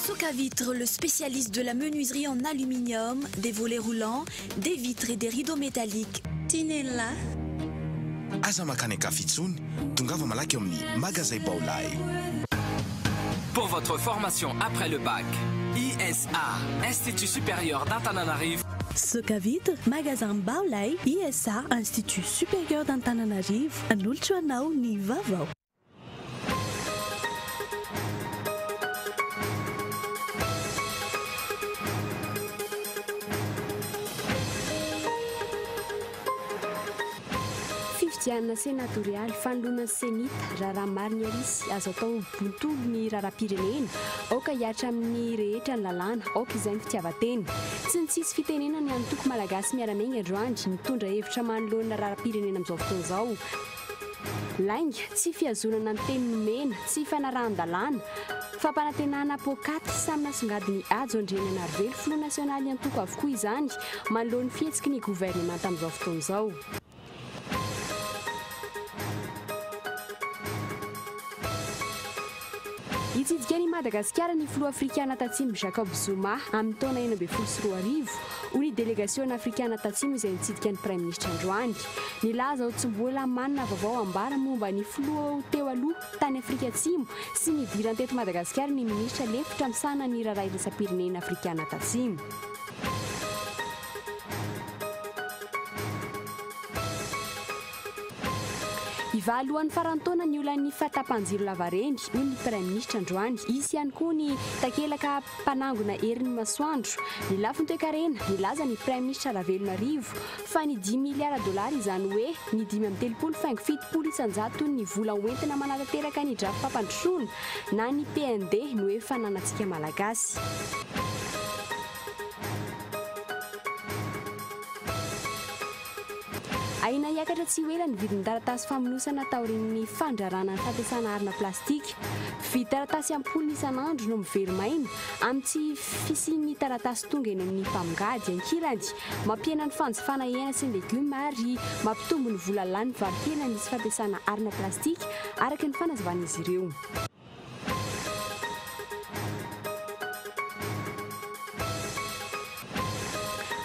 Soca Vitre, le spécialiste de la menuiserie en aluminium, des volets roulants, des vitres et des rideaux métalliques. Tinella. Aza makany Kafitsony, tongava malaky amin'ny magasin Baolay. Pour votre formation après le bac, ISA, Institut supérieur d'Antananarivo. Soca Vitre, magasin Baolay, ISA, Institut supérieur d'Antananarivo. An'olotro anao ny vaovao. Fiana sénatorialy fanoloana senita raha mariny arisy azo atao bontolo ny raharam-pirenena aoka hiatra amin'ny rehetra ny lalàna aoka izay ny fitiavateny tsy ny tsisy fitenena ny antoko malagasy miara-miaigna androandry mitondra hevitra manoloana raharam-pirenena amin'izao fotoana izao lainga tsy fiazonana ny teny nomena tsy fanarahan-dalàna fampanantenana pokaty samy nasongadiny ajo andrenana arvely filoha nasionaly antoko avokoa izany manoloany fihetsiky ny gouvernemanta amin'izao fotoana izao. Itsidika ny Madagasikara ny filoha afrikana tatsimo Jacob Zuma amin'ny taona 2024 ho ny délégation afrikana tatsimo izay nitsidika ny prime ministre androany nilaza ho tsy mbola manana vaovao ambara momba ny filoha teo aloha tany Afrika Atsimo sy nidirany teto Madagasikara ny ministra lefitra misana ny raharay irasam-pirenena afrikana tatsimo. Alohan'ny farantaona ny olan'ny fatapanjiro lavareny hoy ny prime ministre androany isy ihany koa ny takelaka mpanangona herin'ny masoandro ny lafiny toe-karena nilaza ny prime ministre Ravelonarivo fa ny $10 miliara izany hoe ny 5.70 isanjato ny vola hoentina manatanteraka ny drafy fampandrosoana na ny PND no hoe fananantsika malagasy. Aina hiakatra tsy ho ela ny vidin'ny taratasy famonosana taorian'ny fandrarana ny fampiasana arina plastika. Vidy taratasy ampoly isan'andro no mivery-maina amin'ny tsy fisian'ny taratasy tonga eny amin'ny mpamongady ankilany mampiena ny fanjifana hena sy ny legioma ary mampitombo ny vola lany valikena nisy fampiasana arina plastika araka ny fanazavan'izy ireo.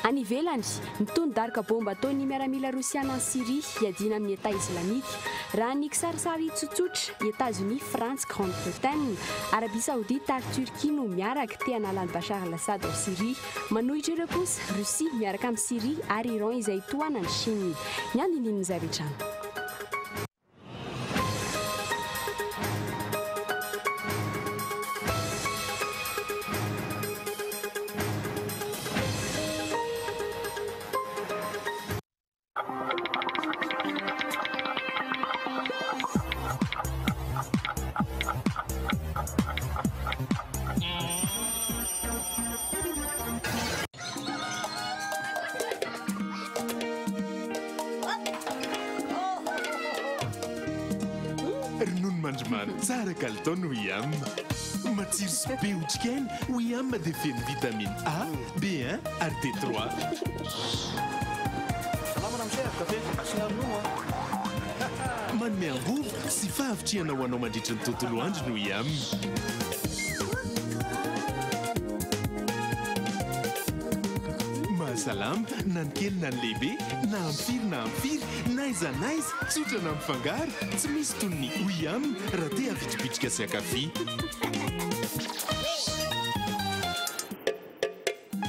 Any ivelany mitondra daroka bomba ataon'ny miaramila Rosiana ny Syrie hiadina amin'ny État islamika raha ny kisarisary tsotsotra États-Unis, France, Grande-Bretagne, Arabie Saoudite ary Turquie no miaraka te hanala ny Bachar al-Assad ao Syrie. Manohitra ireo kosa Russie miaraka amin'ny Syrie ary Iran izay tohanany Chine. Ny andinindin'izay rehetrany. Tsara kalitao Wiam. Matsiro sy be otrikaina, Wiam dia feno vitamine A, B1 ary D3. Manome angovo sy fahavitriana ho anao mandritra ny tontolo andro no Wiam. Mahasalama na ny kely na ny lehibe, na ampiry na aiza tsotra na mifangaro, tsy misy toy ny Wiam raha te havitribitrika sy akafy.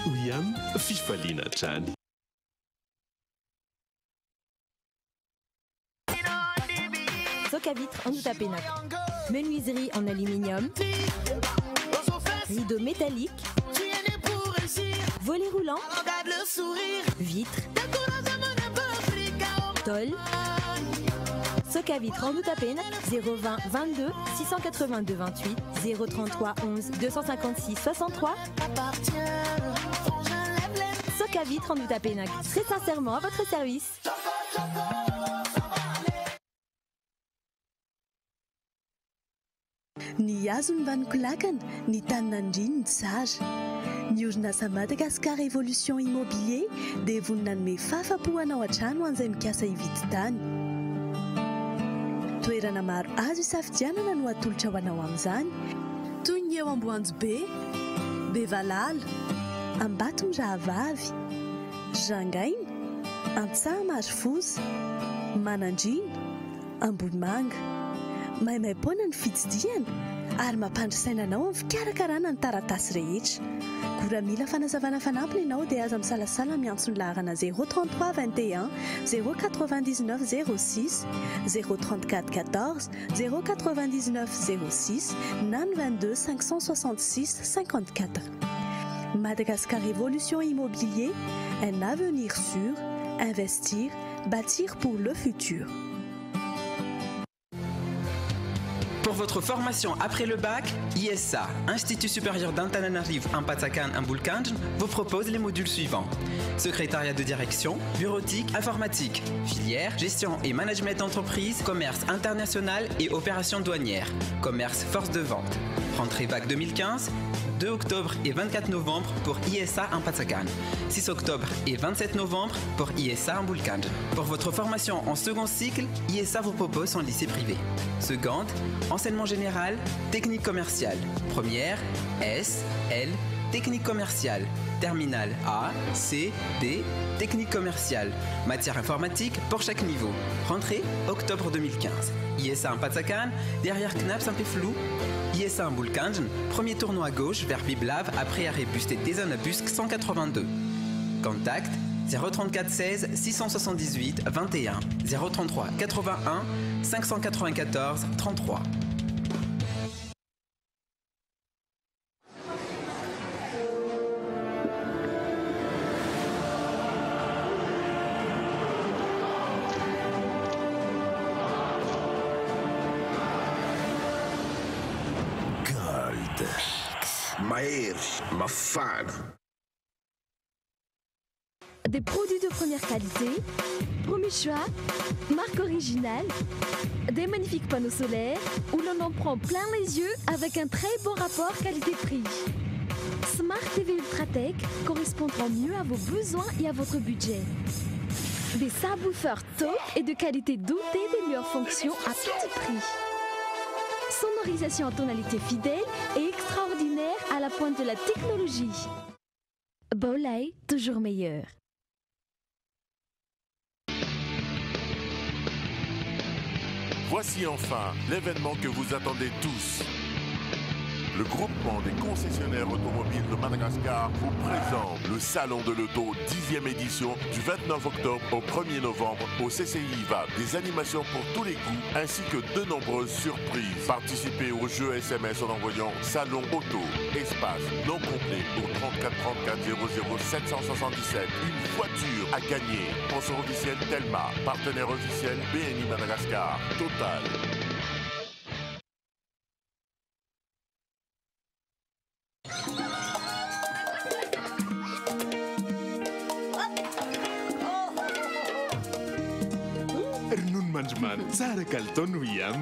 Wiam, fifaliana hatrany. Soca Vitre en Outapenac. Menuiserie en aluminium, rideaux métalliques, volets roulants, vitres, tôle. Soca Vitre en Outapenac, 020 22 682 28 033 11 256 63. Soca Vitre en Outapenac, très sincèrement à votre service. Ny hazo ny vanoko lakana, ny taninandriny ny tsara. Ny orinasa Madagascar Évolution Immobilier dia vonina nome fahafa-po anao an-trano an'izay mikasa hividy tany. Toerana maro azo isafidianana no atolotra ho anao amin'izany, toy ny eo Amboanjobe, Bevalala, Ambatondrahavavy, Jangaina, Antsama Azofoza, Manandrina, Ambohimanga. Maimaimpona ny fitsidiana ary mampandrisaina anao amin'ny fikarakarana ny taratasy rehetra. Gora mila fanazavana fanampiny ianao dia aza misalasala miantso ny laharana 033 21 099 06 034 14 099 06 na 22 566 54. Madagascar Révolution Immobilier, un avenir sûr, investir, bâtir pour le futur. Pour votre formation après le bac, ISA, Institut supérieur d'Antananarivo Ampatsakan Ambulkanj, vous propose les modules suivants. Secrétariat de direction, bureautique, informatique, filière, gestion et management d'entreprise, commerce international et opérations douanières, commerce force de vente. Rentrée bac 2015, 2 octobre et 24 novembre pour ISA Ampatsakan, 6 octobre et 27 novembre pour ISA Ambulkanj. Pour votre formation en second cycle, ISA vous propose son lycée privé. Seconde, enseignement général, technique commerciale. Première, S, L, technique commerciale. Terminale A, C, D, technique commerciale. Matière informatique pour chaque niveau. Rentrée, octobre 2015. ISA Ampatsakan, derrière Knap Saint-Péflou. ISA Ambulkanj, premier tournoi à gauche vers Biblav après arrêt busté Desanabusque 182. Contact 034 16 678 21 033 81 594 33. Gold. Mahery, mafana. Des produits de première qualité, premier choix, marque originale, des magnifiques panneaux solaires où l'on en prend plein les yeux avec un très bon rapport qualité-prix. Smart TV Ultratech correspondra mieux à vos besoins et à votre budget. Des subwoofers top et de qualité dotés des meilleures fonctions à petit prix. Sonorisation en tonalité fidèle et extraordinaire à la pointe de la technologie. Bolay, toujours meilleur. Voici enfin l'événement que vous attendez tous. Le groupement des concessionnaires automobiles de Madagascar vous présente le Salon de l'Auto 10e édition du 29 octobre au 1er novembre au CCI IVA. Des animations pour tous les goûts ainsi que de nombreuses surprises. Participez au jeu SMS en envoyant Salon Auto, espace non complet au 34 34 00 777. Une voiture à gagner. Sponsor officiel Telma. Partenaire officiel BNI Madagascar. Total. Manjman, tsara kalitao William.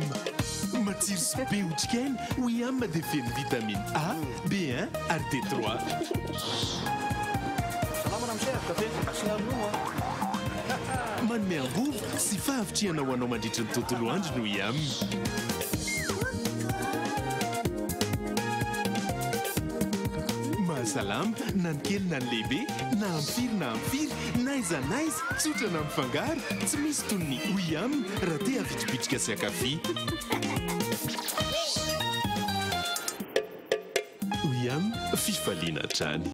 Matsiro sy be otrikaina, William dia feno vitamine A, B1 ary D3. Manome angovo sy fahavitriana ho anao mandritra ny tontolo andro no William. Mahasalama na ny kely na ny lehibe, na ampifiry na aiza tsotra na mifangaro, tsy misy toy ny William raha te havitribitrika sy akafy. William, fifaliana hatrany.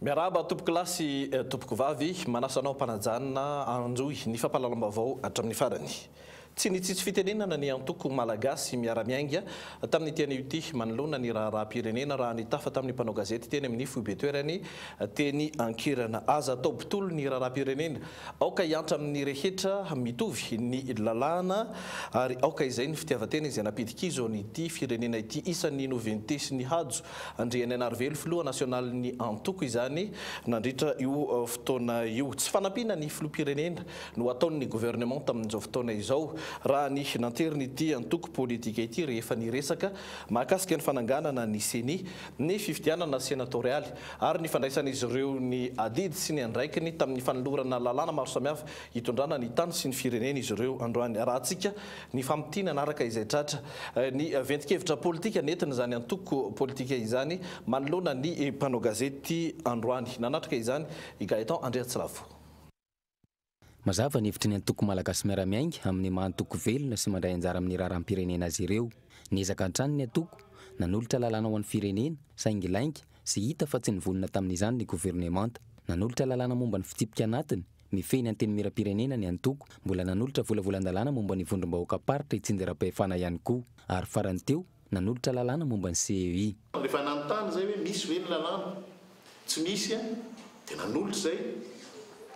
Miaraba tompoko lasy tompoko vavy manasanao mpanajana anjoy ny fampahalalam-baovao hatramin'ny farany. Tsy nitsitsy fitenenana ny antoko malagasy miara-miainga tamin'ny tiany ity manoloana ny raharaham-pirenena raha nitafa tamin'ny mpanao gazety teny amin'ny foibe toerany teny ankirana aza atao bitolo ny raharaham-pirenena aoka hiantra amin'ny rehetra mitovy ny lalàna ary aoka izay ny fitiavatena izay napidikizo nyity firenena ity isan'ny noventé sy ny hajo andriany anarivelo filoha nasionaly ny antoko izany nandritra io fotoana io tsy fanampiana ny filoha-pirenena no ataon'ny gouvernement tamin'izao fotoana izao raha ny nanteriny ity antoko politika ity rehefa niresaka mahakasika ny fananganana ny seni ny fifidianana senatorialy ary ny fandraisan'izy ireo ny adidy sy ny andraikiny tamin'ny fanolorana lalàna maro samihafa hitondrana ny tany sy ny firenena izy ireo androany. Raha antsika ny famitiana anaraka izay tratra ny ventikevitra politika nentina izany antoko politika izany manoloana ny mpanao gazety androany nanatrika izany i Gaëtan Andriatsilavo. Mazava ny hevitry ny antoko malagasy miaramiainga amin'ny mahantoko velona sy mandray anjara amin'ny raharam-pirenena azy ireo. Niezaka antrany ny antoko nanolotra lalàna ho an'ny firenena saingy lainga sy hita fa tsy nivonona tamin'izany ny gouvernemanta. Nanolotra lalàna momba ny fitipika anatiny mifehy ny anteny miram-pirenena ny antoko, mbola nanolotra volavolan-dalàna momba ny vondrom-bahoaka paritra itsinjeram-pahefana ihany koa ary farany teo nanolotra lalàna momba ny CEI. Rehefa nanontany zay hoe misy ve ny lalàna tsy misy dia nanolotra zay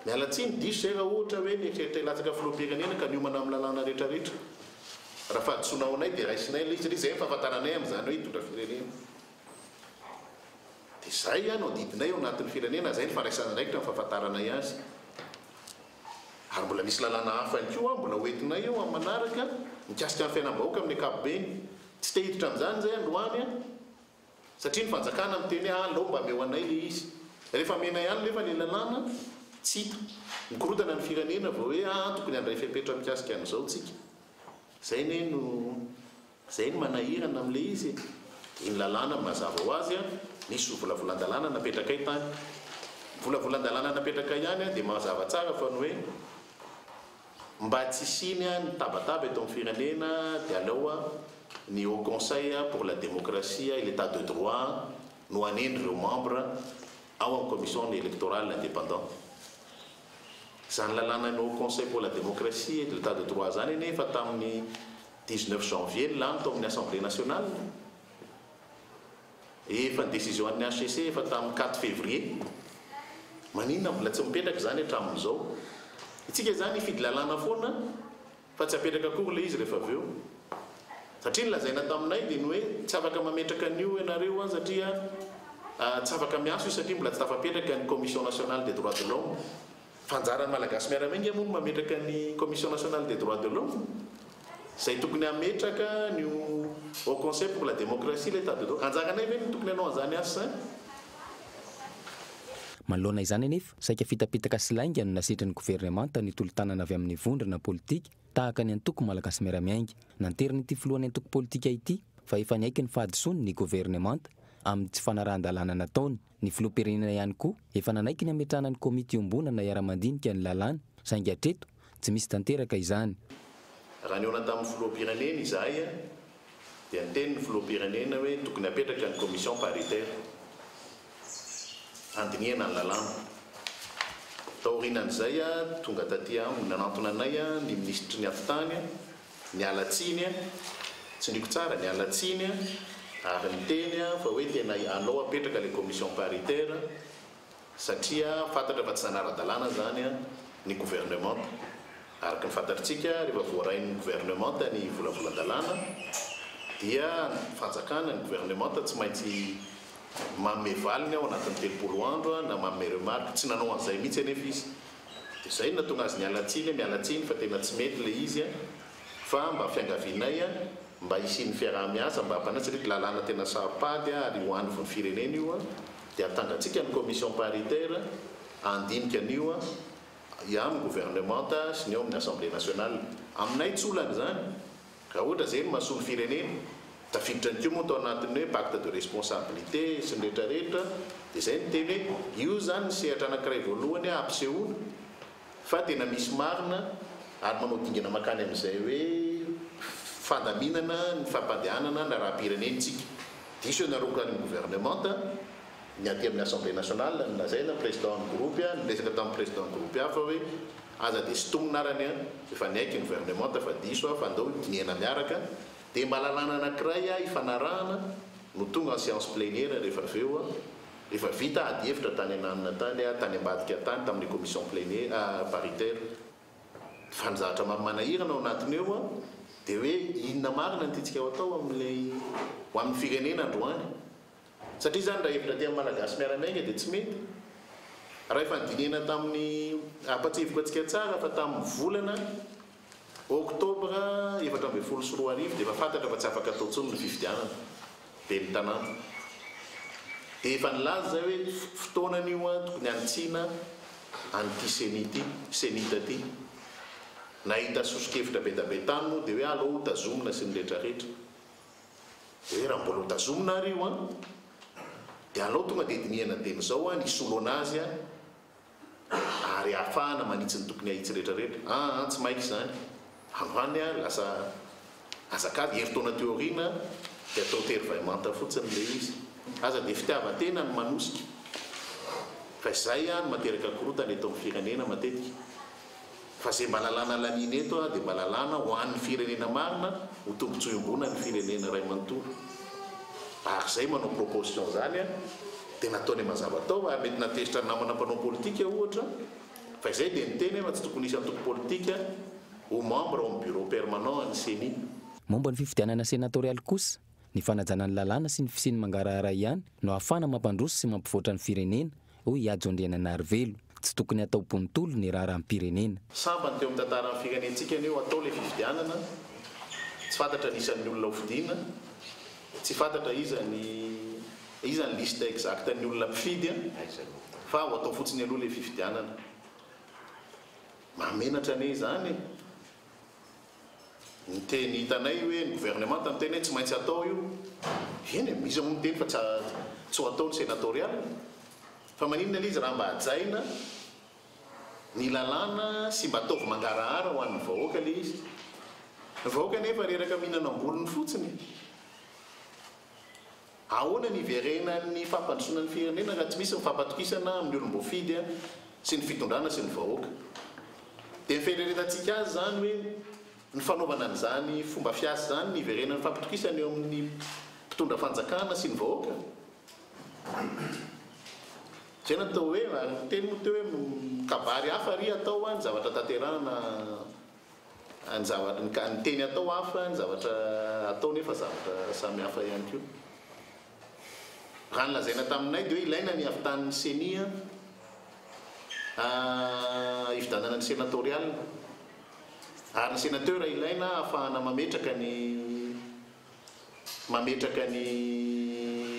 miala tsiny diso zay raha ohatra hoe nietreritra ilatsaka filoham-pirenena ka niomana amin'ny lalàna rehetrarehetra. Raha fahadisonaonay dia raisinay ilay izy zay fahafantaranay amin'izany hoe hitondra firenena. Dia zay no didinay eo anatin'ny firenena, zay ny fandraisana ndraikitra ny fahafantaranay azy. Ary mbola misy lalàna hafa ihany koa mbola hoentinay eo amin'ny manaraka mikasika ny fiainam-bahoaka amin'ny ankapobeny. Tsy te hiditra amin'izany zay androany satria ny fanjakana miteny alao mba meo anay le izy. Rehefa menay ihany nefa le lalàna tsy hita. Mikorotana ny firenena vao hoe tokony handray fepetra mikasika an'izao tsika. Zay ny manahirana amin'le izy. Iny lalàna mazava ho azy misy volavolan-dalàna napetraka ay tany. Volavolan-dalàna napetraka ihany dia mazava tsara fa ny hoe mba tsy siny ny tabataba eto amin'ny firenena dia aleo ny Haut Conseil pour la démocratie et l'état de droit no anendry ireo membre ao amin'ny commission électorale indépendant. Zany lalàna ny Haut Conseil pour la démocratie et l'état de droit zany nefa tamin'ny 19 janvier ny lany tao amin'ny Assemblée nationale. Efa ny décision an'ny HCC efa tamin'ny 4 février. Maninona mbola tsy mipetraka zany hatramin'izao. Itsika zany hifidy lalàna foana fa tsy apetraka akory le izy rehefa avy eo. Satria nilazaina taminay dia ny hoe tsy afaka mametraka an'io ianareo satria tsy afaka miaso io satria mbola tsy tafapetraka ny Commission nationale des droits de l'homme. Fanjaran'ny malagasy miaramiainga moa mametraka ny Commission nationale des droits de l'homme. Zay tokony hametraka ny Haut Conseil pour la démocratie l'état de droit. Anjaranay ve ny tokony hanao an'izany asa? Manoloana izany anefa saika fitapitaka sy lainga no nasitry ny gouvernemanta ny tolo-tanana avy amin'ny vondrana politika tahaka ny antoko malagasy miaramiainga. Nanteriny ity filohan'ny antoko politika ity fa efa niaiky ny fahadisoany ny gouvernemanta amin'ny tsy fanarahan-dalàna nataony. Ny filoham-pirenena ihany koa efa nanaiky ny ametrahana ny komity iombonana iara-mandinika ny lalàna saingy hatreto tsy misy tanteraka izany. Raha niona tamin'ny filoham-pirenena izahay dia niteny ny filoham-pirenena hoe tokony apetraka ny commission paritaire andiniana ny lalàna. Taorianan'izay tonga taty nanantona anay ny ministry ny afitany nialatsiny tsindriko tsara nialatsiny ary niteny fa hoe tena alao apetraka le commission paritaire satria fantatra fa tsy zanara-dalàna zany ny gouvernement. Araka ny fantatritsika rehefa voarain'ny gouvernement ny volavolan-dalàna dia fanjakana ny gouvernement tsy maintsy manome valiny ao anatin'ny 30 andro na manome remarque tsy nanao an'izay mihitsy anefa izy. Dia zay natonga azy mialatsiny fa tena tsy mety le izy fa mba fiangavianay mba hisiny fiaraha-miasa mba hampanatsy satria lalàna tena saripady ary ho andro ny firenena io dia hatangatsika ny commission paritaire andinika an'io amin'ny gouvernement sy ny ao amin'ny Assemblée nationale. Aminay tsy olana zany. Raha ohatra zay no mahasolo firenena tafiditra ny keo moa tao anatin'ny hoe pacte de responsabilité sy ny rehetrarehetra dia zay ny teny hoe io zany ny sehatra anankiray voalohany ampisehoana fa tena misy marina ary manao dingana makany amin'izay hoe fandaminana ny fampandehanana na raha-pirenentsika. Diso narokany ny gouvernement ny aty amin'ny Assemblée nationale nilazaina président ny groupe nilesaka tamin'ny président groupe hafa hoe aza dia sy tomonarany efa niaiky ny gouvernement fa diso fa andao diniana miaraka dia mba lalàna anankiray ifanarahana no tonga ny séance plénière rehefa avy eo rehefa vita ady hevitra tany ananina tany ambadika tany tamin'ny commission plénière paritaire. Fanzatra manahirana ao anatiny eo dia hoe inona marina nititsika ao atao amin'ny firenena androany. Satria zany raha hevitra ty amin'ny malagasy miaramiainga dia tsy mety. Raha efa nidinena tamin'ny apatsivoko antsika tsara fa tamin'ny volana Oktobra 2024 dia efa fantatra fa tsy afaka atao intsony ny fifidianana be ny tanàna. Dia efa nilaza hoe fotoanan'io tokony antsiana an'ity senita ty. Nahita sosikevitra betabetany moa dia hoe alao tazomina sy ny rehetrarehetra. Dia hoe raha mbola tazomina ary io dia alao tonga dia dinihana teny izao nisolo anazy ary ahafahana manitsy ny tokony ahitsy rehetrarehetra. Tsy maiky izany. Androany lasa azakady heritaona teoriana dia atao tervaimanta fotsiny le izy. Aza dia fitiavatena ny manosika. Fa izay ny materaka korotana eto amin'ny firenena matetika. Fa izay mba lalàna lanina eto dia mba lalàna ho an'ny firenena marina ho tombotsoim-bona ny firenena iray manontolo. Ary izay manao proposition zany dia nataony mazava tao ary mety natezitra ny namana mpanao politika ohatra. Fa izay dia niteny fa tsy tokony hisy antoko politika ho membre au bureau permanent ny CENI. Momba ny fifidianana senatorialy kosa, ny fanajana ny lalàna sy ny fisiany mangarahara ihany no ahafana mampandroso sy mampivoatra ny firenena ho hiajo Andriananarivelo. Tsy tokony atao ponitolo ny raharaham-pirenena. Sambany teo amin'ny tantaran'ny firenentsika io atao le fifidianana, tsy fantatra ny isan'ny olona hofidiana, tsy fantatra iza ny liste exacte ny olona mpifidy fa ho atao fotsiny aloha le fifidianana. Mamenatra ne zany. Ny teny hitanay hoe ny gouvernement tamin'ny teny tsy maintsy atao io. Eny misy amin'ny teny fa tsy ho atao ny senatorial. Fa maninona izy raha mba hajaina ny lalàna sy mba ataovy mangarahara ho an'ny vahoaka le izy. Ny vahoaka nefa reraka mihinana ambolony fotsiny. Ahoana ny iverena ny fampandrosoana ny firenena raha tsy misy mifampatokisana amin'ny olom-boafidy sy ny fitondrana sy ny vahoaka. Dia ny fiereretantsika azy zany hoe ny fanaovana an'izany fomba fiasa zany ny iverena ny fampatokisana eo amin'ny mpitondra fanjakana sy ny vahoaka. Zay natao hoe teny moa teo hoe kabary hafa ry atao ny zavatra tanterahana ny teny atao hafa ny zavatra atao nefa zavatra samy hafa ihany koa. Raha nilazaina taminay dia hoe ilaina ny avitan'ny CENI hifidanana ny senatorial. Ary ny sénateur ilaina ahafahana mametraka ny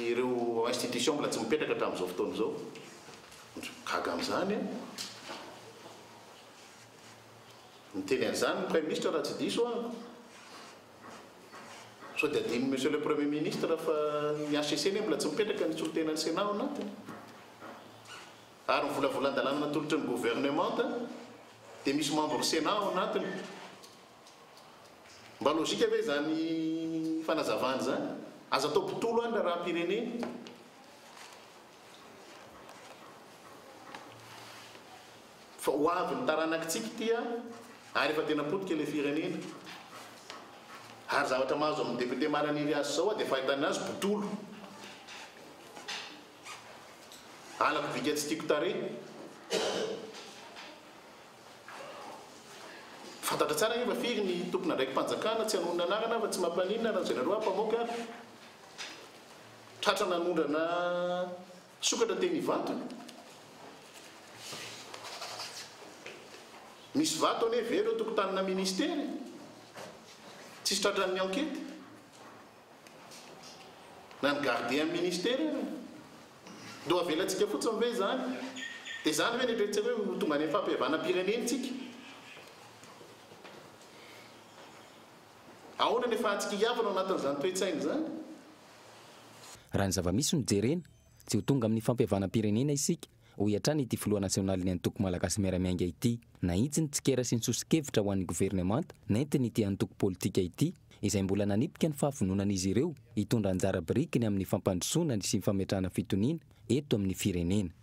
ireo institution mbola tsy mipetraka hatramin'izao fotoana izao. Gaga amin'izany niteny an'izany ny prime ministre raha tsy diso sao dia adiny monsieur le premier ministre fa ny HCCN mbola tsy mipetraka ny solontenan'ny Sénat ao anatiny. Ary mivolavolan-dalàna natolotry ny gouvernement dia misy membre Sénat ao anatiny. Mba logika ve zany fanazavany zany? Azo atao mpitolo any raha pirenena. Fa ho avy ny taranakitsika tia ary efa tena potika le firenena. Ary zavatra mahazo amin'ny député Maraniry azy zao dia fahitana azy mpitolo. Alako vika tsy tiako tare. Fantatra tsara efa firy ny tompona ndraiky mpanjakana tsy hanonona anarana fa tsy mampanina raha izay naroa mpamoaka tratra nanondrana sokatra teny vato. Misy vato ane very eo tokotanina ministera tsisy tratran'ny enquête na ny gardien ministera do avelantsika fotsiny ve zany dia zany hoe netretretsika hoe tonga any fampihavana pirenentsika. Ahoana nefa antsika hiavana anatin'izany toe-tsaina zany? Raha ny zava-misy no jerena tsy ho tonga amin'ny fampihavana-pirenena isika ho hiatrany ity filoha nasionaly ny antoko malagasy miaramiainga ity. Nahitsy ny tsikera sy ny sosikevitra ho an'ny gouvernemanta nentiny ity antoko politika ity izay mbola nanipika ny fahavononan'izy ireo hitondra anjara birikiny amin'ny fampandrosoana sy ny fametrahana fitoniana eto amin'ny firenena.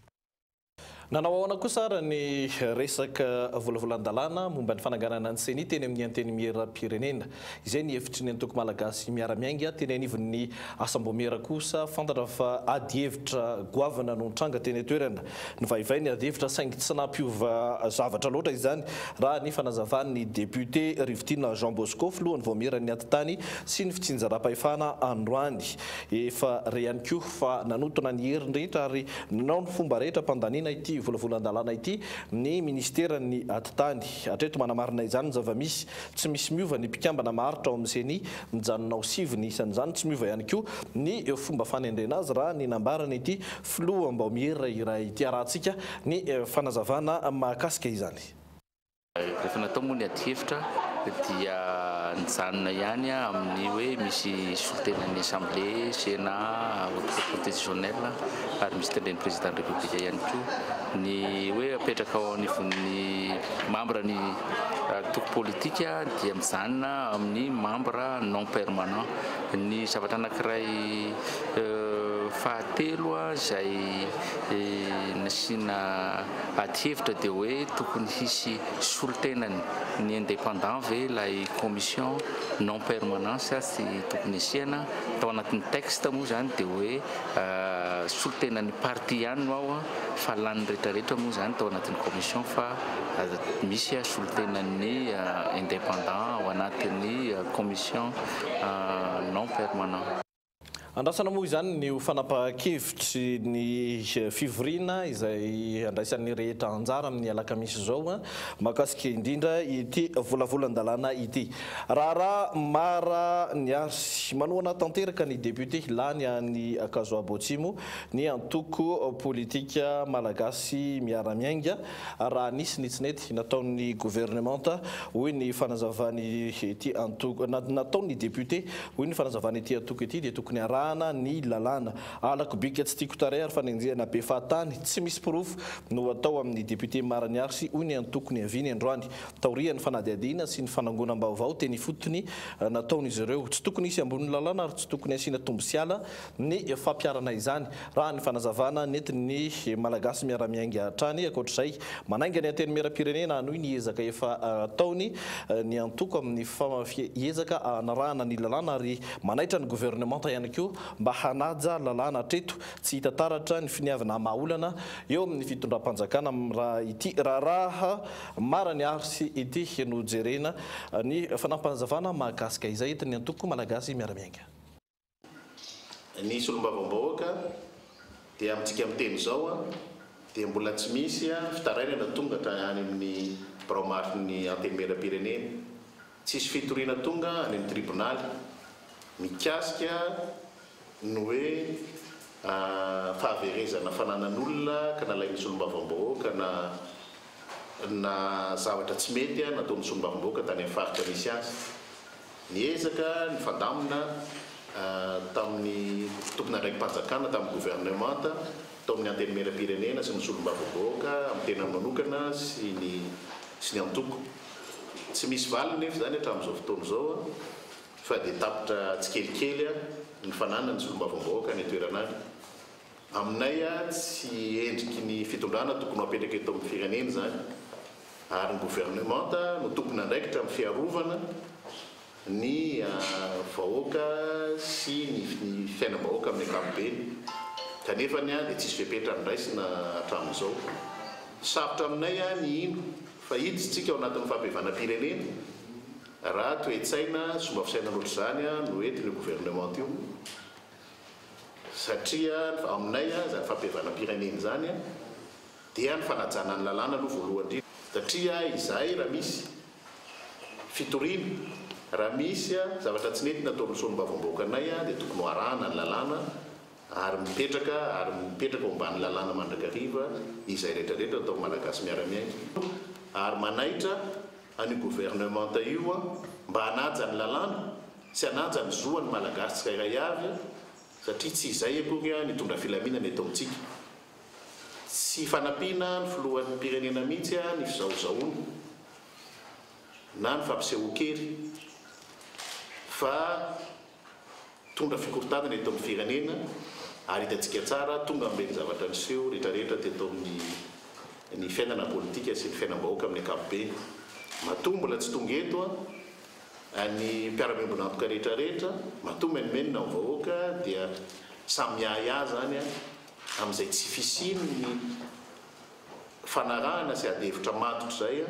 Nanao ahoana kosa ara ny resaka volavolan-dalàna momba ny fananganana ny CENI teny amin'ny anteny miera-pirenena. Izay ny hevitry ny antoko malagasy miaramiainga teny anivon'ny asambomera kosa fantatra fa ady hevitra goavana no nitranga teny atoerana. Ny vaivay ny ady hevitra saingy tsy nampiova zavatra loatra izany raha ny fanazavan'ny député Rivitina Jean Bosco filohan'ny voamerany antitany sy ny fitsinjaram-pahefana androany. Efa re ihany koa fa nanotona ny herin-rehetra ary nanao ny fomba rehetra mpandanina ity volavolan-dalàna ity ny ministerany atitany atreto manamarina izany ny zava-misy tsy misy miova ny mpikambana maharitra ao amin'izany mijanona ao sivy isan'izany tsy miova ihany koa ny fomba fanendrena azy raha ny nambarana ity filoha-mbaomierina iray ity arahantsika ny fanazavana mahakasika izany. Rehefa natao moa ny adi-hevitra dia nijanona ihany amin'ny hoe misy solitenan'ny assemblée sénat constitutionnel ary misy tendren'ny président de république ihany koa ny hoe apetraka ao anivon'ny membre ny toko politika dia mijanona amin'ny membre non permanent ny zavatra anankiray fahatelo izay nasina adi-hevitra dia hoe tokony hisy solitenany ny indépendant ve ilay commission non permanence sy tokony asiana tao anatin'ny texte moa zany dia hoe solitenany parti ihany no ao fa lany rehetrarehetra moa zany tao anatin'ny commission fa misy solitenany indépendant ao anatin'ny commission non permanent. Andrasana moa izany ny fanapahan-kevitry ny fivoriana izay andraisan'ny rehetra anjara amin'ny alakamisy zao mahakasika indrindra ity volavolan-dalàna ity. Raha mara ny arsy manoana tanteraka ny député lany any Kazoabo Atsimo ny antoko politika malagasy miara-miainga raha nisy nitsinety nataon'ny gouvernementa hoy ny fanazavany ity antoko nataon'ny député hoy ny fanazavany ity antoko ity dia tokony ny lalàna alako bika tsy tiako taray ary fanenjehana be fahatany tsy misy pirofo no atao amin'ny député marany arsy hoy ny antokony aviny androany taorian'ny fanadiadiana sy ny fanangonam-baovao teny fotony nataon'izy ireo tsy tokony isy ambony lalàna ary tsy tokony asiana tombosiala ny fampiarana izany raha ny fanazavana netiny malagasy miara-miainga hatrany akoatr'izay manainga ny anteny mera-pirenena anohy ny ezaka efa ataony ny antoko amin'ny ezaka anarahana ny lalàna ary manaitra ny gouvernementa ihany koa mba hanaja lalàna hatreto tsy hita taratra ny finiavana mahaolana eo amin'ny fitondram-panjakana raha ity raha marany arsy ity no jerena ny fanampanazavana mahakasika izay entin'ny antoko malagasy miara-miainga. Ny solombavambahoaka dia amintsika miteny zao dia mbola tsy misy fitarainana tonga any amin'ny braomarin'ny anteny mera-pirenena tsisy fitoriana tonga any amin'ny tribonaly mikasika no hoe fahaverezana fananan'olona ka nalain'ny solombavambahoaka na zavatra tsy mety nataon'ny solombavambahoaka tany amin'ny faritra misy azy niezaka ny fandamina tamin'ny tompona andraiki-panjakana tamin'ny gouvernementa tao amin'ny anteny mera-pirenena sy ny solombavambahoaka amin'ny tena manokana sy ny antoko tsy misy valiny nefa zany hatramin'izao fotoana zao fa dia tapitra tsy kelikely ny fananany solombavambahoaka ny toeranany aminay tsy endriky ny fitondrana tokony apetraka eto amin'ny firenena zany ary ny gouvernementa no tokony andraikitra amin'ny fiarovana ny vahoaka sy ny fiainam-bahoaka amin'ny ankapobeny kanefa dia tsisy fepetra niraisina hatramin'izao sarotra aminay ny ino fa hiditsika ao anatin'ny fampihavanam-pirenena raha toe-tsaina somba fisainan'olo zany no entiny gouvernement io satria aminay zany fampihavanam-pirenena zany dia ny fanajana ny lalàna aloha voalohany satria izahay raha misy fitoriana raha misy zavatra tsy nety nataon'ny solombavambahoaka anay dia tokony arahana ny lalàna ary mipetraka ao ambany lalàna mandrakariva izay rehetrarehetra atao malagasy miara-miaina ary manaitra any gouvernementa io mba hanaja ny lalàna sy hanaja ny zoany malagasy tsirairay avy satria tsy izay akory nitondra filaminana eto amintsika tsy fanampiana ny filohan'ny pirenena mihitsy ny fizahozahoana na ny fampisehoan-kery fa tondra fikortanana eto amin'ny firenena ary hitantsika tsara tonga amin'ireny zavatra niseho rehetrarehetra teto amin'ny fiainana politika sy ny fiainam-bahoaka amin'ny ankapobeny matoa mbola tsy tonga eto ny mpiara-miombona antoka rehetrarehetra matoa menimenina ny vahoaka dia samy miahiahy zany amin'izay tsy fisiny ny fanarahana sy ady-hevitra matotra zay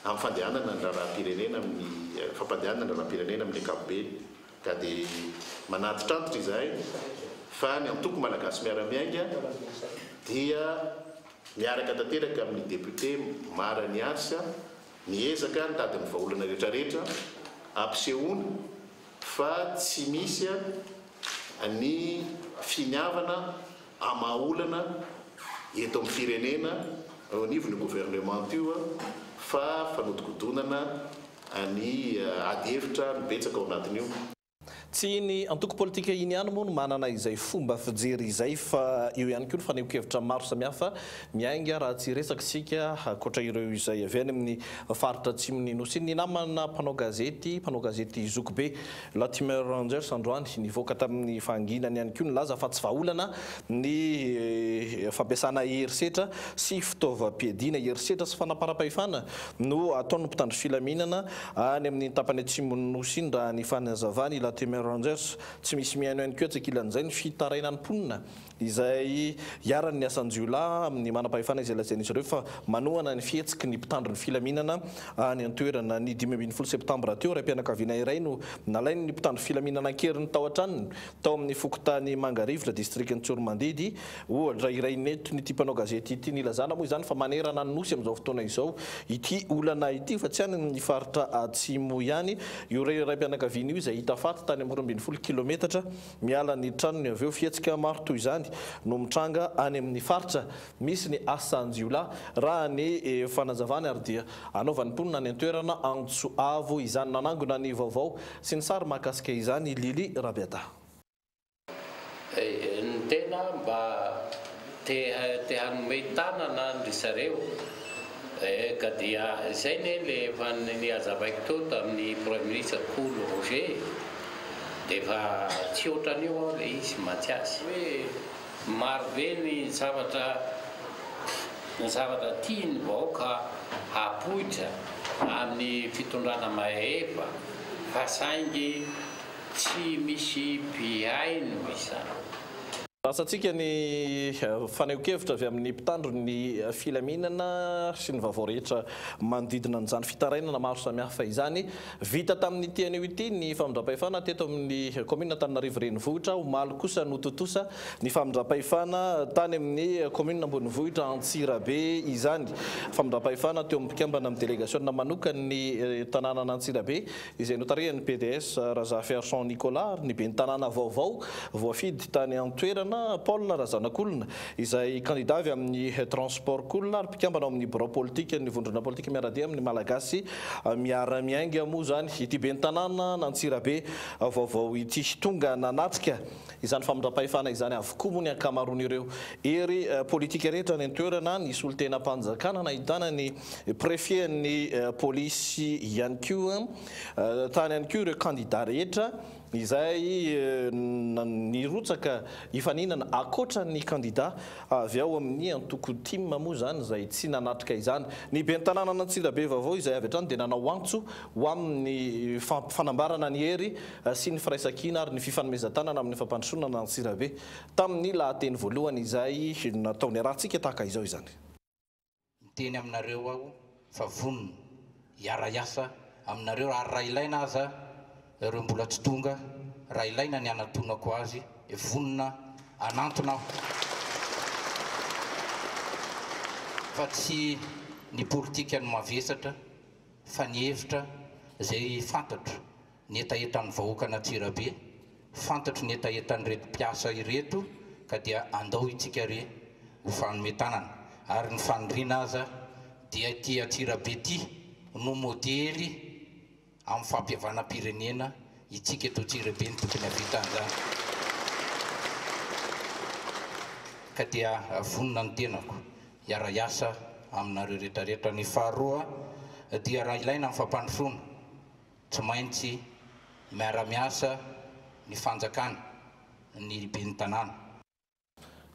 amin'ny fandehanana ny raharam-pirenena amin'ny fampandehanana ny raharam-pirenena amin'ny ankapobeny ka dia manatitrantotra izahay fa ny antoko malagasy miara-miainga dia miaraka tanteraka amin'ny député Mara Niasa miezaka nitady ny vahaolana rehetrarehetra ampisehoana fa tsy misy ny finiavana amaolana eto amin'ny firenena ao anivon'ny gouvernement io fa fanodikodonana ny adihevitra nibetsaka ao anatin'io. Tsy ny antoko politika iny ihany moa no manana izay fomba fijery izay fa io ihany koa ny faneho-kevitra maro samihafa miainga raha tsy resaka sika ankoatra ireo izay avy any amin'ny faritra atsimon'ny nosy ny namana mpanao gazety Zokobe Latimer Rangers androany nivoaka tamin'ny fanginany ihany koa nilaza fa tsy vahaolana ny fampiasana herisetra sy fitaovam-piadiana herisetra sy fanaparam-pahefana no ataon'ny mpitandro filaminana any amin'ny tapany atsimon'ny nosy iny raha ny fanazavany Latimer Rangers tsy misy miaino ihany koa atsakilan'izay ny fitarainany mponina izay hiarany ny asanjiolahy amin'ny manam-pahefana izay lazain'izy ireo fa manohana ny fihetsiky ny mpitandro ny filaminana any an-toerana ny 15 septambra teo raim-pianakaviana iray no nalainy ny mpitandro filaminana keriny tao an-tranony tao amin'ny fokotany Mangarivotra distrikty Tsormandidy ohatra iray neto n'ity mpanao gazety ity nilazana moa izany fa manerana ny nosy amin'izao fotoana izao ity olana ity fa tsy any ny faritra atsimo ihany io raim-pianakaviana io izay hita faty tany 20 kilometatra miala ny tranony avy eo fihetsika maro toy izany no mitranga any amin'ny faritra misy ny asanjiolahy raha ny fanazavany ary dia anaovan'ny mponina ny antoerana Antsoavo izany nanangona ny vaovao sy ny sary mahakasika izany Lili Rabiata. Ny tena mba te hanome tanana ny zareo ka dia izay le efa ny hazavaiko teo tamin'ny Premier ministre Kolo Roger defa tsy ohatran'io le izy Mathias hoe maro be ny zavatra tiany vahoaka hapoitra amin'ny fitondrana mahefa fa saingy tsy misy biaino izany. Asatsika ny faneho-kevitra avy amin'ny mpitandro ny filaminana sy ny vaovao rehetra manodidina an'izany fitarainana maro samihafa izany vita tamin'ny tianio ity ny famindram-pahefana teto amin'ny commune Antananarivo renivohitra omaly kosa no totosa ny famindram-pahefana tany amin'ny commune Ambonivohitra Antsirabe izany famindram-pahefana teo amin'ny mpikambana amin'ny délégation manokany tanàna Antsirabe izay notarehan'ny PDS Razafiarson Nicolas ny ben'ny tanàna vaovao voafidy tany an-toerana Paul Razanakolona izay candidat avy amin'ny transport kolona ary mpikambana amin'ny bureau politique ny vondrona politique miaradia amin'ny malagasy miara-miainga moa zany ity ben'ny tanàna n'Antsirabe vaovao ity tonga nanatrika izany famindram-pahefana izany avokoa moa ny ankamaroan'ireo ery politika rehetra ny antoerana ny solon-tenam-panjakana nahitana ny préfet ny polisy ihany koa tany ihany koa ireo candidat rehetra izay nirotsaka ifaninana akoatra ny candidat avy ao amin'ny antoko team moa zany izay tsy nanatrika izany ny ben'ny tanàna n'Antsirabe vaovao izay avy hatrany dia nanao antso ho amin'ny fanambarana ny hery sy ny firaisan-kina ary ny fifanomezan-tanana amin'ny fampandrosoana n'Antsirabe tamin'ny lahateny voalohany izay nataony arahantsika tahaka izao izany. Miteny aminareo aho fa vonona hiara-iasa aminareo ary raha ilaina aza ireo mbola tsy tonga raha ilaina ny anatonako azy vonona anantona fa tsy ny politika ny mavesatra fa ny hevitra izay fantatro ny etaetan'ny vahoaka n'Antsirabe fantatro ny etaetan'ny reto mpiasa ireto ka dia andao itsika re ho fanometanana ary ny faniriana aza dia ity Antsirabe ity no modely amin'ny fampiavana-pirenena itsika eto Antsirabe ny tokony havita an'izany ka dia vonona ny tenako hiara-iasa aminareo rehetrarehetra. Ny faharoa dia raha ilaina amin'ny fampandrosoana tsy maintsy miara-miasa ny fanjakana ny ben'ny tanàna.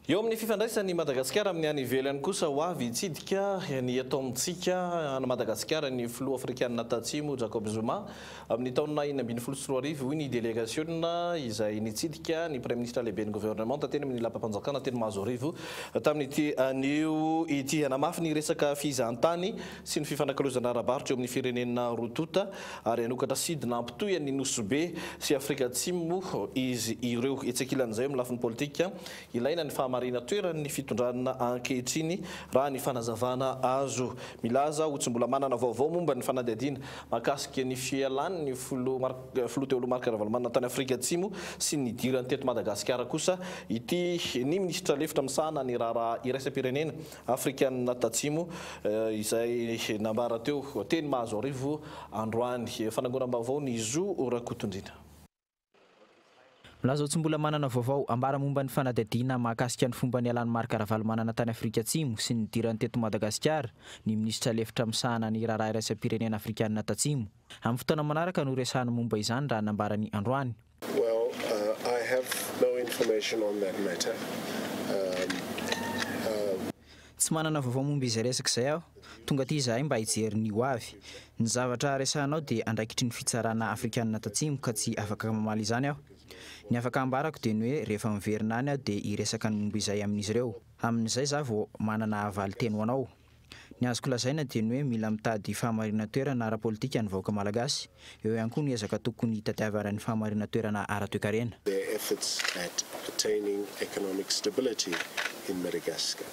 Eo amin'ny fifandraisany Madagasikara amin'ny any ivelany kosa ho avy hitsidika ny eto amintsika any Madagasikara ny filoha afrikanina tatsimo Jacob Zuma amin'ny taona 2024 hoy ny délégation izay nitsidika ny premier ministre lehibe ny gouvernement tateny amin'ny lapam-panjakana teny Mahazorivo tamin'ity anio ity hanamafy ny resaka fizahantany sy ny fifanankalozana arabaritra eo amin'ny firenena rotota ary anokatra sidina ampitoy ny Nosobe sy Afrika Atsimo izy ireo etsekilan'izay amin'ny lafiny politika ilaina ny fahamarina toerany fitondrana ankehitriny raha ny fanazavana azo milaza ho tsy mbola manana vaovao momba ny fanadihadiana mahakasika ny fialany ny filoha teo aloha Marc Ravalomanana tany Afrika Atsimo sy ny dirany teto Madagasikara kosa ity ny ministra lefitra misahana ny raharaha iraisam-pirenena afrikanina tatsimo izay nambara teo teny mahazo arivo androany fanangonam-baovao ny Zo Rakotondrina. Milaza tsy mbola manana vaovao ambara momba ny fanadihadiana mahakasika ny fomba ny alan'ny Marc Ravalomanana tany Afrika Atsimo sy ny dirany teto Madagasikara ny ministra lefitra misahana ny raharaha iraisam-pirenena afrikanina tatsimo amin'ny fotoana manaraka no resahana momba izany raha nambarany androany. Well, I have no information on that matter. Tsy manana vaovao momba izy resaka izay aho tonga aty izahay mba hijery ny ho avy ny zavatra resahanao dia andraikitry ny fitsarana afrikanina tatsimo ka tsy afaka mamaly izany aho. Ny afaka ambarako dia ny hoe rehefa miverina any aho dia hiresaka ny momba izay amin'izy ireo amin'izay za vao manana avaly teny ho anao. Ny azoko lazaina dia ny hoe mila mitady fahamarina toerana ara-politika ny vahoaka malagasy eo ihany koa ny ezaka tokony tadiavana ny fahamarina toerana ara-toekarena. Their efforts at attaining economic stability in Madagascar.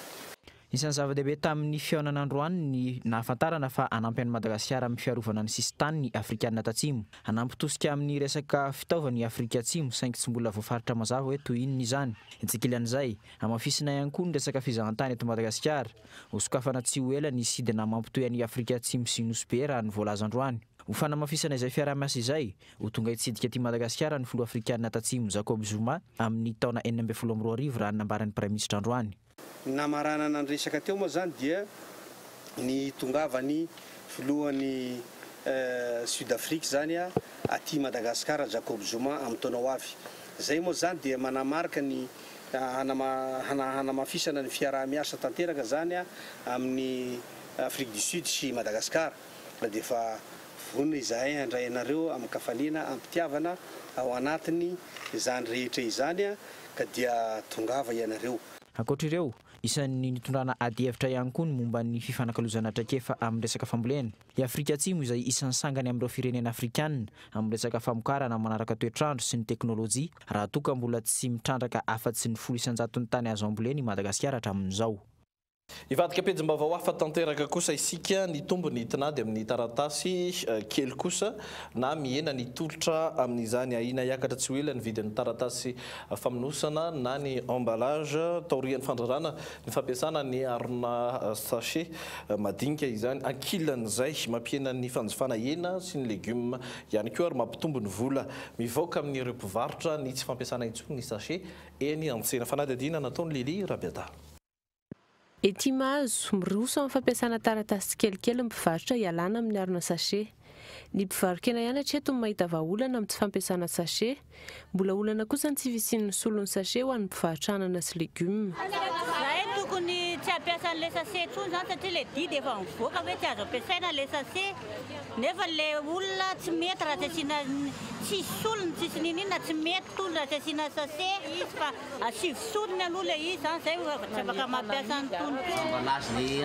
Isan'ny zava-dehibe tamin'ny fihaonan'androany ny nahafantarana fa anampy an'i Madagasikara amin'ny fiarovana ny sisintany ny Afrikanina tatsimo. Anampy tosika amin'ny resaka fitaovana ny Afrika Atsimo saingy tsy mbola voafaritra mazava hoe toy inona izany. Itsikilan'izay amafisina ihany koa ny resaka fizahantany eto Madagasikara. Hosokafana tsy ho ela ny sidina mampitohy an'i Afrika Atsimo sy Nosy raha ny voalaza androany. Ho fanamafisana izay fiaraha-miasa izay ho tonga hitsidika aty Madagasikara ny filoha Afrikanina tatsimo Jacob Zuma amin'ny taona 2012 raha nambaran'ny praiminisitra androany. Namaranana ny resaka teo moa zany dia ny tongavany filohan'ny Sud-Afrique zany aty Madagasikara Jacob Zuma amin'ny taona ho avy. Zay moa zany dia manamarika ny hanamafisana ny fiaraha-miasa tanteraka zany amin'ny Afrique du Sud sy Madagasikara. Dia efa vonona izahay handray anareo amin'ny kafaliana ampitiavana ao anatiny izany rehetra izany ka dia tongava ianareo. Ankoatr'ireo isan'ny nitondrana ady hevitra ihany koa ny momba ny fifanakalozana traikefa amin'ny resaka fambolena. I Afrika Atsimo izay isan'ny sangany amin'ireo firenena afrikanina amin'ny resaka famokarana manaraka toetrandro sy ny teknôlôjia raha toa ka mbola tsy mitrandraka afa-tsy ny 10 isanjaton'ny tany azo ambolena i Madagasikara hatramin'izao. Ivadika pejim-baovao hafa tanteraka kosa isika ny tombony tinady amin'ny taratasy kely kosa na mihena ny tolotra amin'izany ahina hiakatra tsy ho ela ny vidin'ny taratasy famonosana na ny emballage taorian'ny fandrarana ny fampiasana ny arona sachet madinika izany ankilan'izay mampiena ny fanjifana hena sy ny legioma ihany koa ary mampitombo ny vola mivoaka amin'ireo mpivarotra ny tsy fampiasana intsony ny sachet eny an-tsena fanadihadiana nataony Lili Rabiata. Ety mahazo miroso amin'ny fampiasana taratasy kelikely mpivarotra hialana amin'ny arona sachet. Ny mpivarokena ihany hatreto no mahita vahaolana amin'ny tsy fampiasana sachet. Mbola olana kosa ny tsy fisian'ny solon'ny sachet ho an'ny mpivarotra anana sy legioma. Tokony tsy ampiasa an'ilay sachet tsony zany satria ilay didy efa mivoaka hoe tsy azo ampiasaina ilay sachet. Nefa ilay olona tsy mety raha tsy asiana tsy solony tsisy ninina tsy mety tony raha tsy asiana sachet izy fa asivy solony aloha ilay izy zany zay tsy afaka mampiasa ny tony.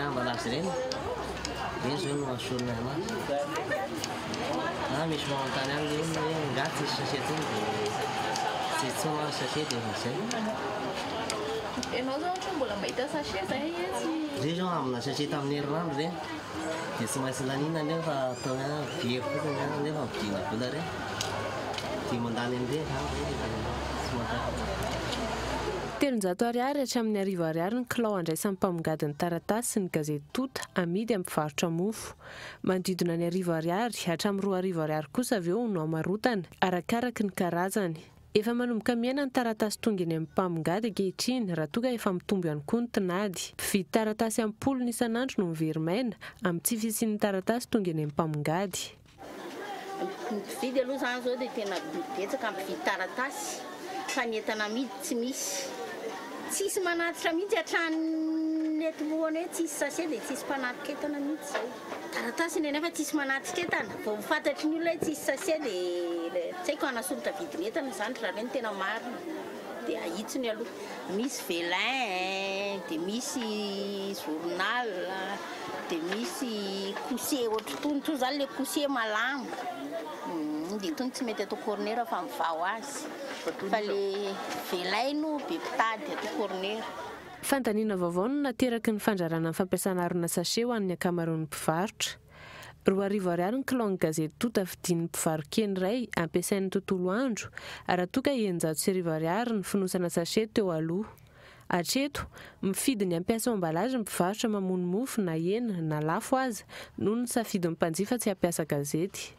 Emballage reny dia zao no asolona anazy. Misy magnotany any hoe ngaty tsisy sachet tony dia tsy tsona sachet dia zay. Ianao zao ohatra mbola mahita sachet zay zay zao amina sachet tamin'ny herinandro reny dia tsy maintsy lanina nefa atao very fotsiny nefa vidina vola reny dia mandany amin'ireny tsy mahafa. 300 ariary hatramin'ny 1000 ariary ny kilao andraisan'ny mpamongadiny taratasy sy ny gazety tota amidy amin'ny mpivarotra mofo. Manodidina ny 1000 ariary hatramin'ny 2000 ariary kosa avy eo no amarotana arakaraka ny karazany. Efa manomboka miaina ny taratasy tonga eny amin'ny mpamongady ankehitriny raha toa ka efa mitombo ihany koa ny tinady. Mpividy taratasy amin'ny 10 isan'andro no mivery-maina amin'ny tsy fisian'ny taratasy tonga eny amin'ny mpamongady. Mpividy aloha zany zao dia tena betsaka mpividy taratasy fa ny entana amidy tsy misy. Tsisy manatitra mihitsy hatrany etolohany hoe tsisy sachet dia tsisy mpanatrika entana mihitsy zay. Taratasy nefa tsisy manatrika entana vao mifantatry ny olona hoe tsisy sachet dia tsy haiko anasoratra vidiny entana zany raha reny tena marina dia ahitsony aloha. Misy velin dia misy journal dia misy cousset ohatry tony zany le cousset malama. dia tony tsy mety atao cornera fa mivao azy fa le velaino be mpitady atao cornera. Fantaniana vaovao no nateraky ny fandrarana ny fampiasana arona sachet ho an'ny ankamaroan'ny mpivarotra. 4 ariary ny kilao gazety tota vidin'ny mpivarokeny iray ampiasain'ny tontolo andro ary atoka 900 ariary ny finosana sachet teo aloha. Hatreto, mifidy ny ampiasa ao ambalazy ny mpivarotra mamono mofo na hena na lafo aza noho ny safidin'ny mpanjifa tsy ampiasa gazety.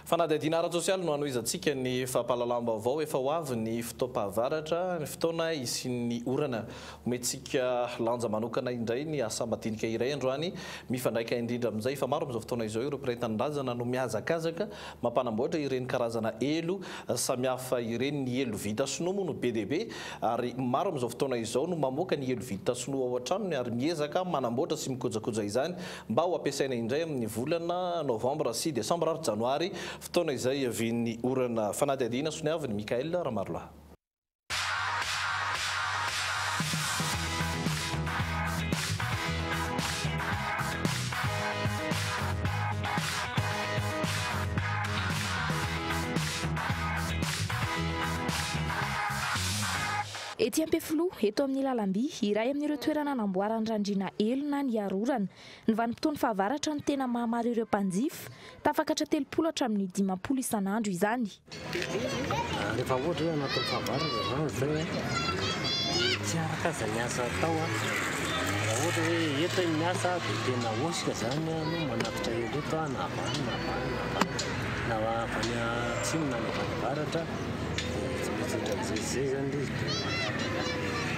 Fanadihadiana ara-tsosialy no anoizantsika ny fampahalalam-baovao efa ho avy ny fotoam-pahavaratra ny fotoana isian'ny orana omentsika lanja manokana indray ny asa madinika iray androany mifandraika indrindra amin'izay fa maro amin'izao fotoana izao ireo mpiretan-drazana no miazakazaka mampanamboatra ireny karazana elo samihafa ireny ny elo vita sinoa moa no be dia be ary maro amin'izao fotoana izao no mamoaka ny elo vita sinoa ao an-tranony ary miezaka manamboatra sy mikojakoja izany mba ho ampiasaina indray amin'ny volana novambra sy desambra ary janoary fotoana izay avin'ny orana fanadihadiana soniaviny Mikael Ramarolaha. Ety Ampefiloha eto amin'ny lalamby iray amin'ireo toerana namboarany randrina elo na ny arorana ny vanim-potoana fahavaratra ny tena mahamaro ireo mpanjifa tafakatra 30 hatramin'ny 50 isan'andro izany. Rehefa ohatra hoe anatin'ny fahavaratra zany tsy araka aza ny asa atao raha ohatra hoe eto ny asa dia tena osika zany no manafitra elo eto na avany na avany atsimo na fahavaratra tsy maintsy zay zany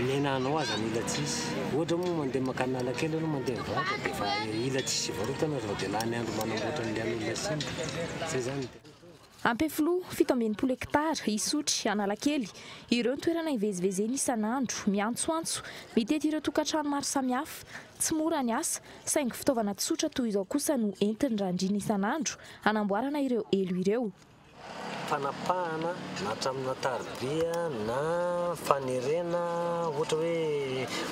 nenanao aza mila tsisy ohatra moa mandeha makany analakely no mandeha mivaka dia fa ila tsisy varotana raha dia lany andro manamboatra ny lian'olona siny zay zany. Ampefiloha 17 hektara isotry Analakely ireo toerana ivezivezeny isan'andro miantsoantso mitety ireo tokantrano maro samihafa tsy mora ny asa saingy fitaovana tsotra toy izao kosa no entiny randrina isan'andro hanamboarana ireo elo ireo. Fanapahana na hatramina taribia na fanerena ohatra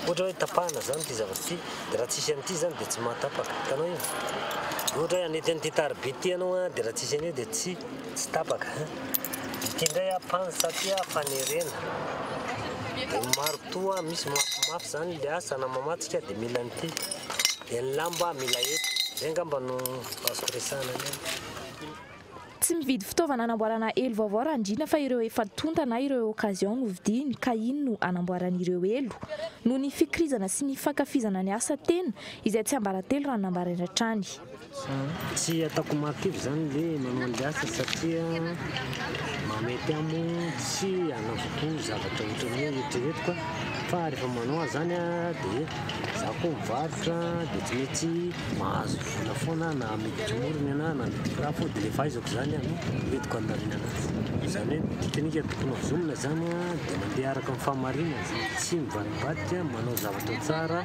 hoe tapahana zany ty zavatra ty dia raha tsisy an'ity zany dia tsy mahatapaka tanao io ohatra hoe anety an'ity taribia ty ianao dia raha tsisy an'io dia tsy tapaka ity indray apansa ty fanerena dia maro toa misy mafimafy zany le asa na mamatsika dia mila an'ity dia ny lamba mila eto zay angamba no azoko resahana ny tsy mividy fitaovana anamboarana elo vaovao randrina fa ireo efa tonta na ireo okazion no vidiny ka iny no anamboaran'ireo elo noho ny fikirizana sy ny fankafizana ny asa tena izay tsy ambaratelo raha nambarana hatrany. Tsy ataoko martivy zany le manao an'le asa satria mamety amo tsy anavoko zavatra ohatran'ny hoe eritreretiko fa rehefa manao zany dia za koa mivarotra dia tsy maintsy mahazo vola foana na mety morony ana na mety kiraha fo dia le fahaizako zany no metiko anarina anazy zany hoe teknika tokony avozomina zany dia mandeha araka amin'ny fahamarinana tsy mivaribadika manao zavatra tsara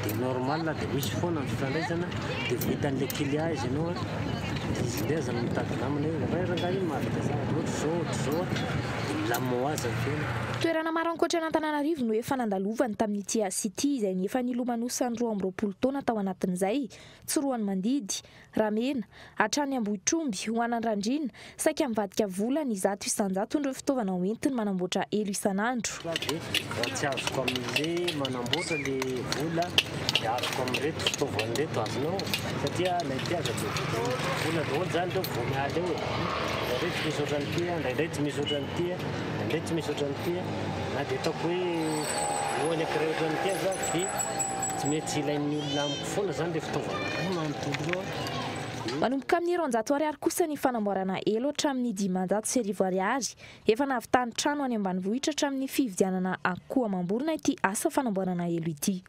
dia normal dia misy foana ny fifandraisana dia vita an'le client ianao izy ndeha zany mitady namana hoe rangahy iny mahavita za ohatry zao milamina azy ny fiaina. Toerana maro ankoatra an'Antananarivo no efa nandalovany tamin'ity City izay ny efa nilomanosany 20 taona tao anatin'izay tsoroany mandidy ramena hatrany Ambohitromby ho an'ny randrina saika mivadika vola ny 100 isan-jato ireo fitaovana hoentiny manamboatra elo isan'andro. Raha tsy azoko amin'le manamboatra le vola dia azoko amin'reto fitaovana reto azonao satria ilay mpiaza vola daholo zany reo vao miala eo ndraindray tsy misy ohatran'ny ty ndraindray tsy misy ohatran'ny ty ndraindray tsy misy ohatran'ny ty na dia ataoko hoe ohany akiray ohatran'ny ty za dia tsy mety ilain'ny olona amiko foana zany le fitaovana manontolo manomboka amin'ny 900 ariary kosa ny fanamboarana elo hatramin'ny 500 ariary efa nahavitany trano any ambanivohitra hatramin'ny fividianana akoho amam-borona ity asa fanamboarana elo ity.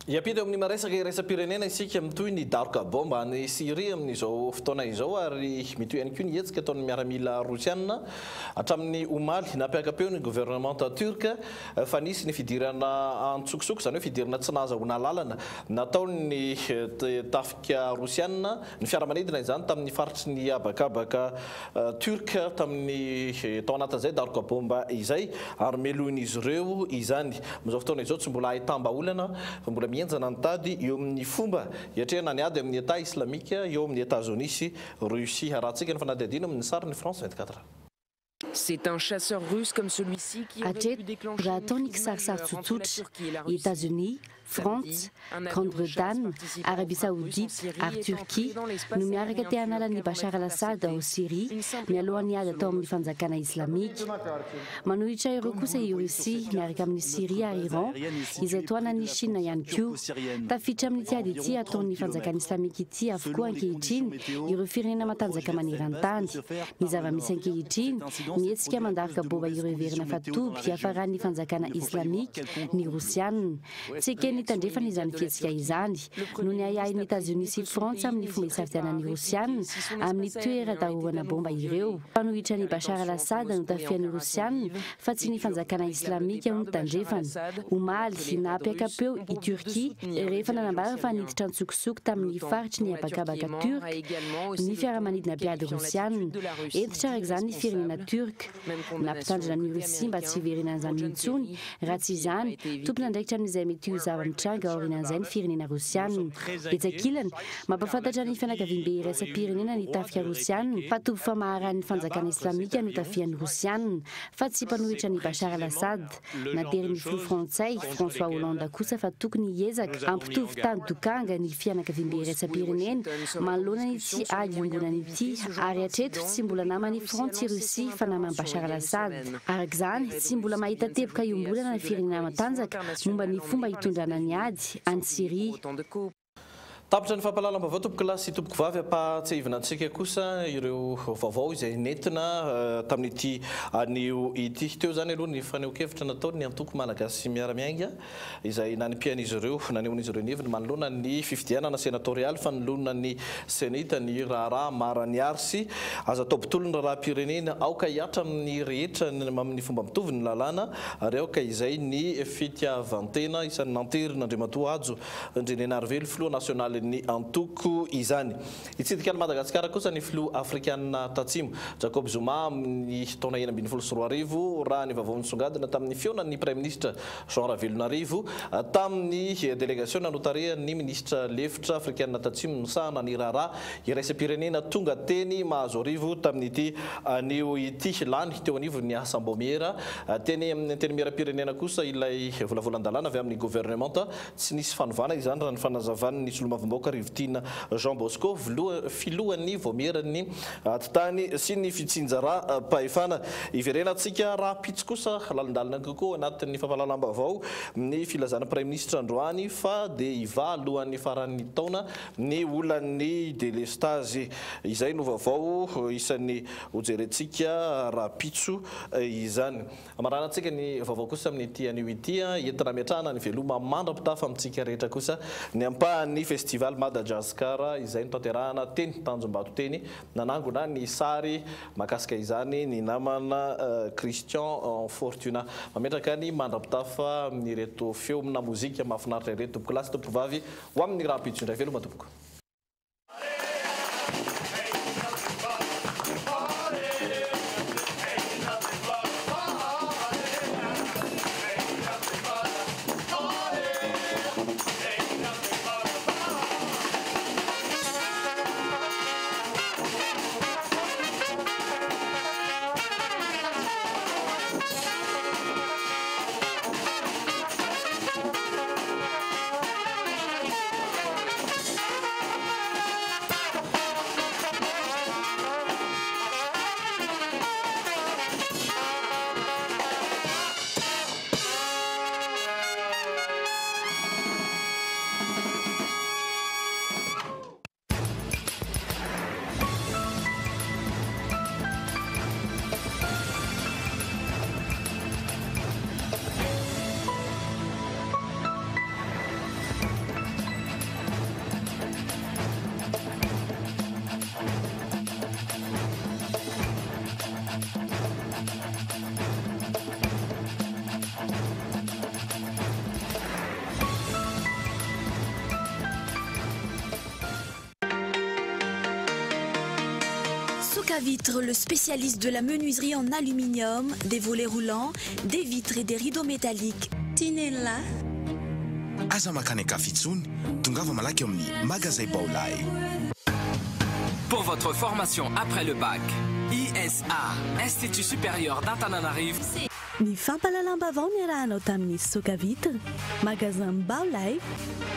Iapita amin'ny maresaka iraisam-pirenena isika mitoy ny daroka bomba ny Syrie amin'izao fotoana izao ary mitoy ihany koa ny hetsika ataon'ny miaramila Rosiana hatramin'ny omaly nampiakapeo ny gouvernement turc fa nisy ny fidirana antsokosoko zany hoe fidirana tsy nahazahona lalana nataony tafika Rosiana ny fiaramanidina izany tamin'ny faritry ny abakabaka turc tamin'ny tao anatin'izay daroka bomba izay ary meloin'izy ireo izany amin'izao fotoana izao tsy mbola ahitamba olana fa mbola mienjana ny tady eo amin'ny fomba hiatrehana ny ady amin'ny État islamika eo amin'ny États-Unis, Russie. Arahantsika ny fanadihadiana amin'ny sariny France 24. C'est un chasseur russe comme celui-ci qui aurait pu déclencher les États-Unis, France, Grande-Bretagne, Arabie Saoudite ary Turquie no miaraka te hanalany Bashar al-Assad ao Syrie mialohan'ny ady atao amin'ny fanjakana islamika. Manohitra ireo kosa i Russie miaraka amin'ny Syrie ary Iran izay toanan'ny Chine ihany koa. Tafiditra amin'ity ady ity ataon'ny fanjakana islamika ity avokoa ankehitriny ireo firenena matanjaka maneran-tany. Ny zava-misy ankehitriny mietsika mandaraka boba ireo heverina fatoby hiafaran'ny fanjakana islamika ny Rosianina. Tsy ekeny tandrefana izany fihetsika izany noho ny ayahin'ny États-Unis sy France amin'ny fomba isafidianan'ny Rosianina amin'ny toera-darovana bomba ireo. Fanohitra ny Bashar al-Assad no tafian'ny Rosianina fa tsy ny fanjakana islamika no tandrefana. Omaly napiakapeo i Turquie rehefa nanambara fa niditra ntsokosoko tamin'ny faritry ny abakabaka turk ny fiaramanidina mpiady Rosianina. Entitra araka izany ny firenena turk nampitandrina ny Russie mba tsy hiverenan'izany intsony raha tsy izany tompona andraikitra amin'izay mety ho zava-mitranga aorinan'izay ny firenena Rosianina. Etsakilany mampafantatra ny fianakaviam-be iraisam-pirenena ny tafika Rosianina fa toby famaharan'ny fanjakana islamika no tafian'ny Rosianina fa tsy mpanohitra ny Bashar al-Assad. Naterin'ny filoha frantsay François Hollande kosa fa tokony hiezaka ampitovy tany dokanga ny fianakaviam-be iraisam-pirenena manoloana ny tsy ady ombonan'ity ary hatreto tsy mbola namany France sy Russie fa namany Bashar al-Assad. Araka izany tsy mbola mahita teboka iombolana ny firenena matanjaka momba ny fomba hitondrana ny ady any Syrie. Tapitra ny fampahalalam-baovao tompoko lahy sy tompoko vavy ampatsahivana antsika kosa ireo vaovao izay nentina tamin'ity anio ity. Teo zany aloha ny faneho-kevitra nataony ny antoko malagasy miara-miainga izay nanimpian'izy ireo nanehoan'izy ireo neviny manoloana ny fifidianana senatorialy fanoloana ny senita ny raharaha maraniary sy azo atao bitolony raharam-pirenena aoka hiatra amin'ny rehetra amin'ny fomba mitovy ny lalàna ary aoka izay ny fitiavantena isan'ny nantery n'Andriamatoa Ajo Ndrinenarivelo filoha nasionaly ny antoko izany. Itsidika ny Madagasikara kosa ny filoha afrikanina tatsimo Jacob Zuma amin'ny taona 2024 raha ny vaovao nisongadina tamin'ny fionan'ny Prime Ministre Jean Ravelonarivo tamin'ny délégation nanotarehan'ny ministre lefitra afrikanina tatsimo misahana ny raharaha iraisam-pirenena tonga teny mahazo arivo tamin'ity anio ity lany teo anivo ny Assambomiera teny amin'ny teny miara-pirenena kosa ilay volavolan-dalàna avy amin'ny gouvernement tsy nisy fanovana izany raha ny fanazavan'ny ny solomavim-baoka Rivitina Jean Bosco filohan'ny voamierany tany sy ny fitsinjara pahefana iverenantsika raha pitsy kosa lalindalina kokoa anatin'ny fampahalalam-baovao ny filazana Prime Ministre androany fa dia iva alohan'ny faran'ny taona ny olan'ny délestage izay no vaovao isan'ny hojerentsika raha pitso izany. Amaranantsika ny vaovao kosa amin'ity anio ity entina miatrahana ny veloma mandrapitafa amintsika rehetra kosa ny ampahan'ny festival Madagasikara izay notanterahana teny Tanjombato teny nanangona ny sary makasika izany ny namana Christian Fortuna mametraka ny mandrapitafa amin'ny reto feo amina mozika mahafinaritra ireto tompoko lahy sy tompoko vavy ho amin'ny raha pitso indray veloma tompoko. Vitre, le spécialiste de la menuiserie en aluminium, des volets roulants, des vitres et des rideaux métalliques. Tinella. aza makany akafitsony tongava malaky amin'ny magasin Baolay. Pour votre formation après le bac, ISA, Institut supérieur d'Antananarivo. Ny fampalalam-bavao ny arahanao tamin'ny Sokavitra, magasin Baolay,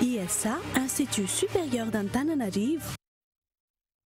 ISA, Institut supérieur d'Antananarivo.